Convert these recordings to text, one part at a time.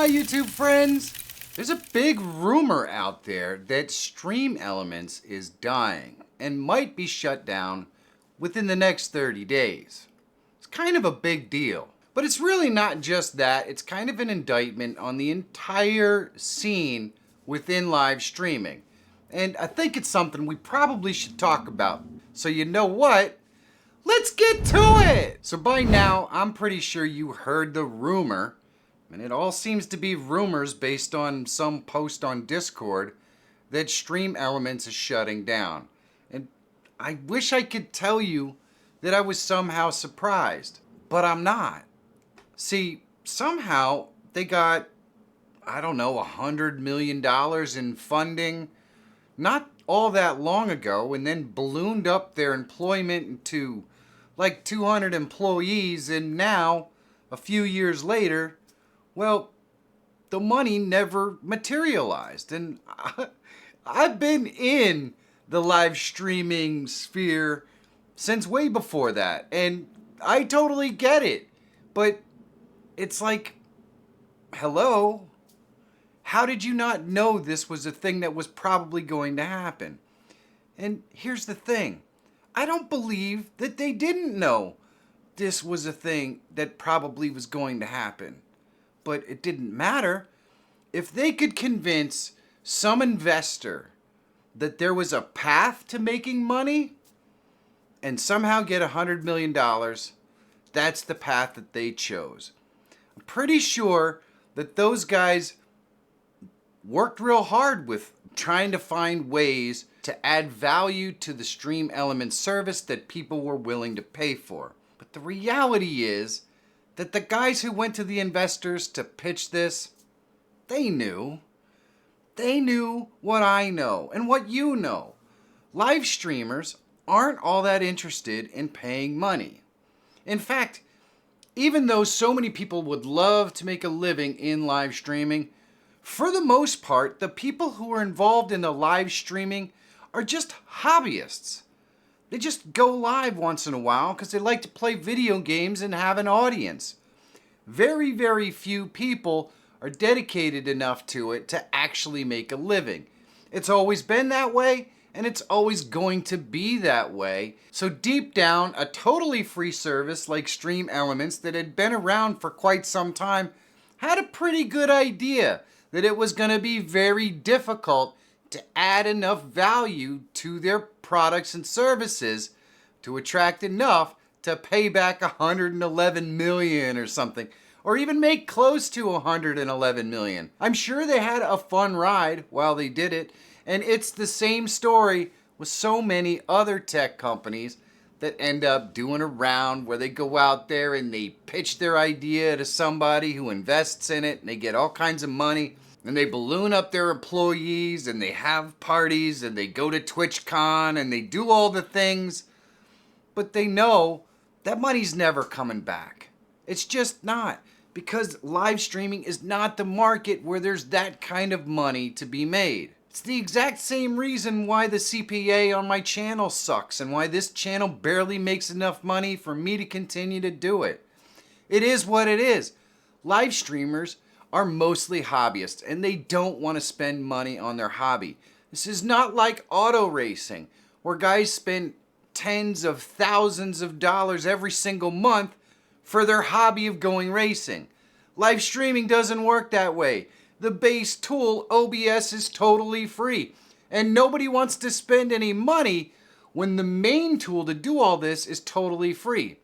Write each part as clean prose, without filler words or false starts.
my YouTube friends. There's a big rumor out there that StreamElements is dying and might be shut down within the next 30 days. It's kind of a big deal. But it's really not just that, it's kind of an indictment on the entire scene within live streaming. And I think it's something we probably should talk about. So you know what? Let's get to it! So by now, I'm pretty sure you heard the rumor, and it all seems to be rumors based on some post on Discord, that StreamElements is shutting down. And I wish I could tell you that I was somehow surprised, but I'm not. See, somehow they got, I don't know, $100 million in funding not all that long ago, and then ballooned up their employment to like 200 employees, and now, a few years later, well, the money never materialized. And I've been in the live streaming sphere since way before that, and I totally get it. But it's like, hello? How did you not know this was a thing that was probably going to happen? And here's the thing. I don't believe that they didn't know this was a thing that probably was going to happen. But it didn't matter. If they could convince some investor that there was a path to making money and somehow get $100 million, that's the path that they chose. I'm pretty sure that those guys worked real hard with trying to find ways to add value to the StreamElements service that people were willing to pay for. But the reality is that the guys who went to the investors to pitch this, they knew. They knew what I know and what you know. Live streamers aren't all that interested in paying money. In fact, even though so many people would love to make a living in live streaming, for the most part, the people who are involved in the live streaming are just hobbyists. They just go live once in a while because they like to play video games and have an audience. Very, very few people are dedicated enough to it to actually make a living. It's always been that way, and it's always going to be that way. So deep down, a totally free service like StreamElements that had been around for quite some time had a pretty good idea that it was going to be very difficult to add enough value to their products and services to attract enough to pay back $111 million or something, or even make close to $111 million. I'm sure they had a fun ride while they did it, and it's the same story with so many other tech companies that end up doing a round where they go out there and they pitch their idea to somebody who invests in it, and they get all kinds of money, and they balloon up their employees, and they have parties, and they go to TwitchCon, and they do all the things, but they know that money's never coming back. It's just not, because live streaming is not the market where there's that kind of money to be made. It's the exact same reason why the CPA on my channel sucks and why this channel barely makes enough money for me to continue to do it. It is what it is. Live streamers are mostly hobbyists and they don't want to spend money on their hobby. This is not like auto racing where guys spend tens of thousands of dollars every single month for their hobby of going racing. Live streaming doesn't work that way. The base tool, OBS, is totally free. And nobody wants to spend any money when the main tool to do all this is totally free.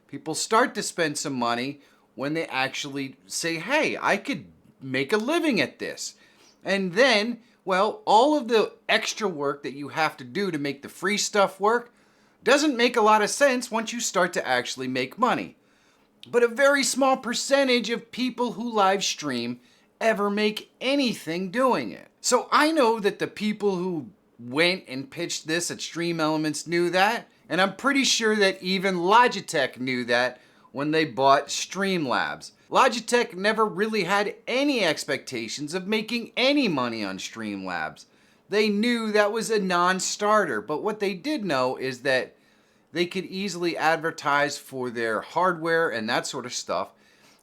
People start to spend some money when they actually say, hey, I could make a living at this. And then, well, all of the extra work that you have to do to make the free stuff work doesn't make a lot of sense once you start to actually make money. But a very small percentage of people who live stream ever make anything doing it. So I know that the people who went and pitched this at StreamElements knew that, and I'm pretty sure that even Logitech knew that when they bought Streamlabs. Logitech never really had any expectations of making any money on Streamlabs. They knew that was a non-starter, but what they did know is that they could easily advertise for their hardware and that sort of stuff,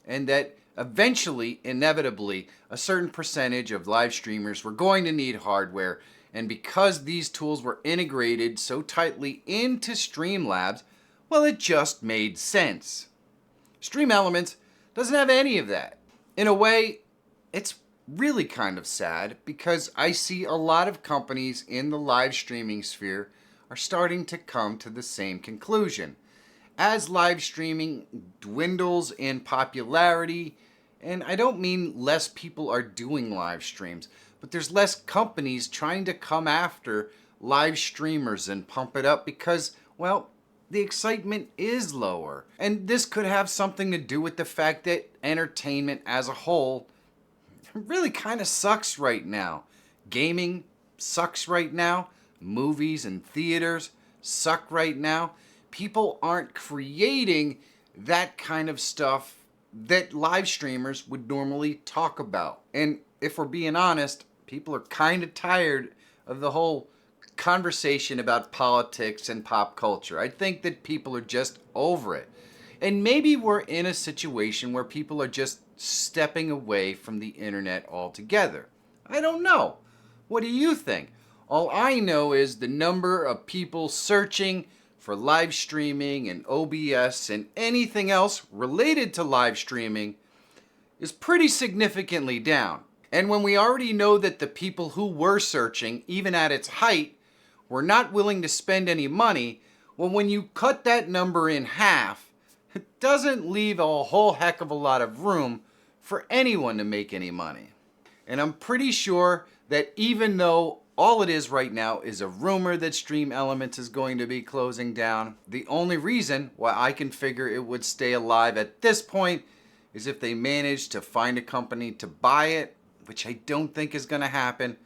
and that Eventually, inevitably, a certain percentage of live streamers were going to need hardware, and because these tools were integrated so tightly into Streamlabs, well, it just made sense. StreamElements doesn't have any of that. In a way, it's really kind of sad because I see a lot of companies in the live streaming sphere are starting to come to the same conclusion. As live streaming dwindles in popularity, and I don't mean less people are doing live streams, but there's less companies trying to come after live streamers and pump it up because, well, the excitement is lower. And this could have something to do with the fact that entertainment as a whole really kind of sucks right now. Gaming sucks right now. Movies and theaters suck right now. People aren't creating that kind of stuff that live streamers would normally talk about. And if we're being honest, people are kind of tired of the whole conversation about politics and pop culture. I think that people are just over it. And maybe we're in a situation where people are just stepping away from the internet altogether. I don't know. What do you think? All I know is the number of people searching for live streaming and OBS and anything else related to live streaming is pretty significantly down. And when we already know that the people who were searching, even at its height, were not willing to spend any money, well, when you cut that number in half, it doesn't leave a whole heck of a lot of room for anyone to make any money. And I'm pretty sure that even though all it is right now is a rumor that StreamElements is going to be closing down, the only reason why I can figure it would stay alive at this point is if they manage to find a company to buy it, which I don't think is going to happen,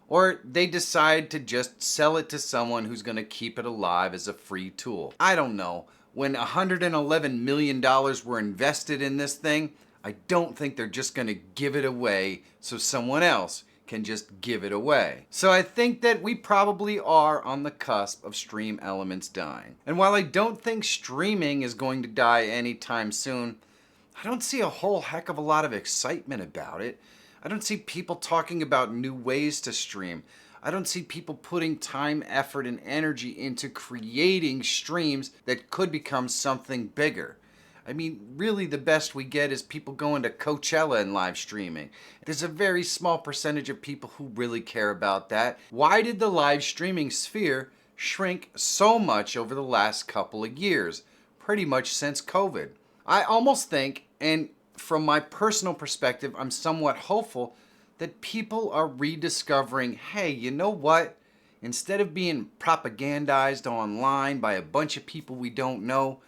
or they decide to just sell it to someone who's going to keep it alive as a free tool. I don't know. When $111 million were invested in this thing, I don't think they're just going to give it away so someone else can just give it away. So I think that we probably are on the cusp of StreamElements dying. And while I don't think streaming is going to die anytime soon, I don't see a whole heck of a lot of excitement about it. I don't see people talking about new ways to stream. I don't see people putting time, effort, and energy into creating streams that could become something bigger. I mean, really the best we get is people going to Coachella and live streaming. There's a very small percentage of people who really care about that. Why did the live streaming sphere shrink so much over the last couple of years? Pretty much since COVID. I almost think, and from my personal perspective, I'm somewhat hopeful that people are rediscovering, hey, you know what? Instead of being propagandized online by a bunch of people we don't know,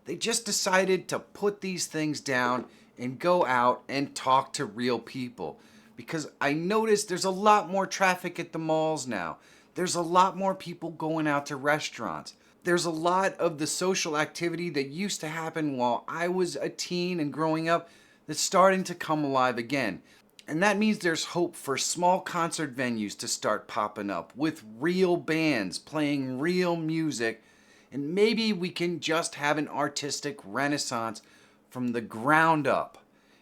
they just decided to put these things down and go out and talk to real people. Because I noticed there's a lot more traffic at the malls now. There's a lot more people going out to restaurants. There's a lot of the social activity that used to happen while I was a teen and growing up that's starting to come alive again. And that means there's hope for small concert venues to start popping up with real bands playing real music. And maybe we can just have an artistic renaissance from the ground up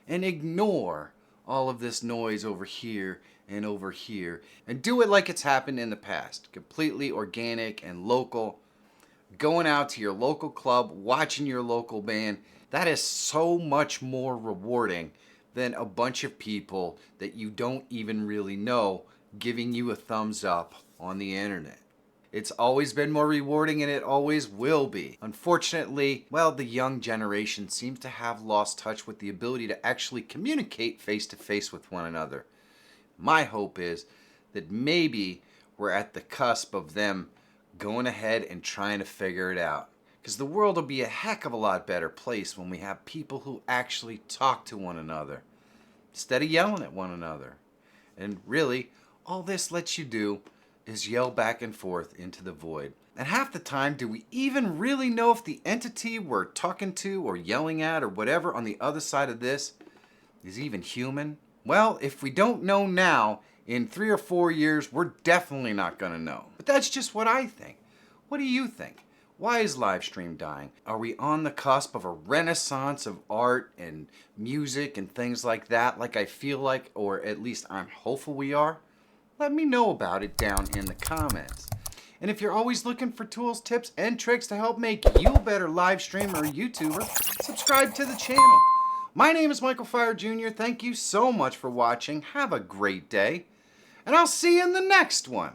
and ignore all of this noise over here and over here and do it like it's happened in the past. Completely organic and local. Going out to your local club, watching your local band. That is so much more rewarding than a bunch of people that you don't even really know giving you a thumbs up on the internet. It's always been more rewarding and it always will be. Unfortunately, well, the young generation seems to have lost touch with the ability to actually communicate face to face with one another. My hope is that maybe we're at the cusp of them going ahead and trying to figure it out. Because the world will be a heck of a lot better place when we have people who actually talk to one another instead of yelling at one another. And really, all this lets you do is yell back and forth into the void. And half the time, do we even really know if the entity we're talking to or yelling at or whatever on the other side of this is even human? Well, if we don't know now, in 3 or 4 years, we're definitely not going to know. But that's just what I think. What do you think? Why is live stream dying? Are we on the cusp of a renaissance of art and music and things like that, like I feel like, or at least I'm hopeful we are? Let me know about it down in the comments. And if you're always looking for tools, tips, and tricks to help make you a better live streamer or YouTuber, subscribe to the channel. My name is Michael Fire Jr. Thank you so much for watching. Have a great day. And I'll see you in the next one.